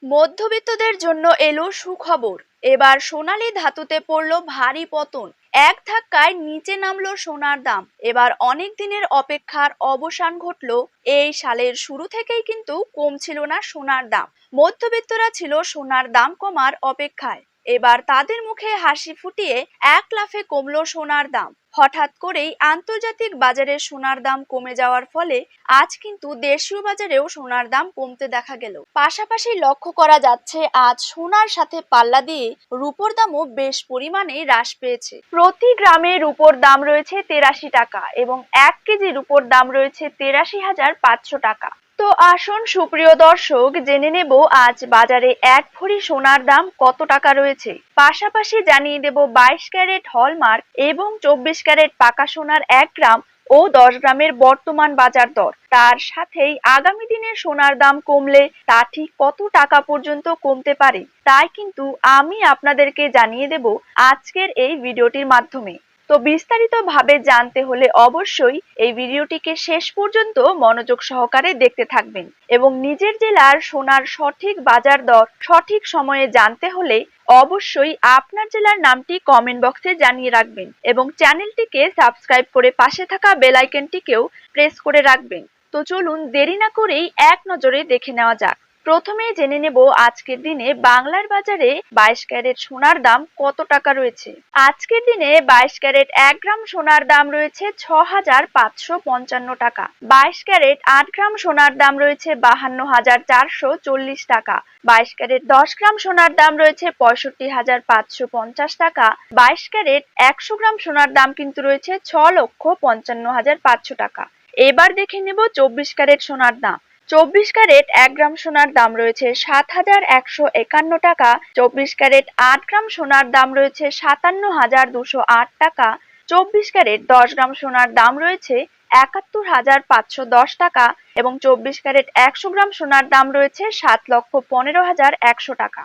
মধ্যবিত্তদের জন্য এলো সুখবর। এবার সোনালী ধাতুতে পড়লো ভারী পতন। এক ধাক্কায় নিচে নামলো সোনার দাম। এবার অনেক দিনের অপেক্ষার অবসান ঘটলো। এই সালের শুরু থেকেই কিন্তু কমছিল না সোনার দাম। মধ্যবিত্তরা ছিল সোনার দাম কমার অপেক্ষায়। এবার তাদের মুখে হাসি ফুটিয়ে এক লাফে কমলো সোনার দাম। হঠাৎ করেই আন্তর্জাতিক বাজারে সোনার দাম কমে যাওয়ার ফলে আজ কিন্তু দেশীয় বাজারেও সোনার দাম কমতে দেখা গেল। পাশাপাশি লক্ষ্য করা যাচ্ছে আজ সোনার সাথে পাল্লা দিয়ে রূপোর দামও বেশ পরিমাণে হ্রাস পেয়েছে। প্রতি গ্রামে রূপোর দাম রয়েছে ৮৩ টাকা এবং ১ কেজি রূপোর দাম রয়েছে ৮৩,৫০০ টাকা। তো আসুন সুপ্রিয় দর্শক, জেনে নেব আজ বাজারে ১ ভরি সোনার দাম কত টাকা রয়েছে। পাশাপাশি জানিয়ে দেব ২২ ক্যারেট হলমার্ক এবং ২৪ ক্যারেট পাকা সোনার ১ গ্রাম ও ১০ গ্রামের বর্তমান বাজার দর। তার সাথেই আগামী দিনে সোনার দাম কমলে তা ঠিক কত টাকা পর্যন্ত কমতে পারে তাই কিন্তু আমি আপনাদেরকে জানিয়ে দেব আজকের এই ভিডিওটির মাধ্যমে। তো বিস্তারিতভাবে জানতে হলে অবশ্যই এই ভিডিওটিকে শেষ পর্যন্ত মনোযোগ সহকারে দেখতে থাকবেন এবং নিজের জেলার সোনার সঠিক বাজার দর সঠিক সময়ে জানতে হলে অবশ্যই আপনার জেলার নামটি কমেন্ট বক্সে জানিয়ে রাখবেন এবং চ্যানেলটিকে সাবস্ক্রাইব করে পাশে থাকা বেল আইকনটিকেও প্রেস করে রাখবেন। তো চলুন দেরি না করেই এক নজরে দেখে নেওয়া যাক। প্রথমে জেনে নেব আজকের দিনে বাংলার বাজারে ২২ ক্যারেট সোনার দাম কত টাকা রয়েছে। আজকের দিনে ২২ ক্যারেট ১ গ্রাম সোনার দাম রয়েছে ৬,৫৫৫ টাকা। ২২ ক্যারেট ৮ গ্রাম সোনার দাম রয়েছে ৫২,৪৪০ টাকা। ২২ ক্যারেট ১০ গ্রাম সোনার দাম রয়েছে ৬৫,৫৫০ টাকা। ২২ ক্যারেট ১০০ গ্রাম সোনার দাম কিন্তু রয়েছে ৬,৫৫,৫০০ টাকা। এবার দেখে নেব ২৪ ক্যারেট সোনার দাম। ২৪ ক্যারেট ১ গ্রাম সোনার দাম রয়েছে ৭,১৫১ টাকা। ২৪ ক্যারেট ৮ গ্রাম সোনার দাম রয়েছে ৫৭,২০৮ টাকা। ২৪ ক্যারেট ১০ গ্রাম সোনার দাম রয়েছে ৭১,৫১০ টাকা এবং ২৪ ক্যারেট ১০০ গ্রাম সোনার দাম রয়েছে ৭,১৫,১০০ টাকা।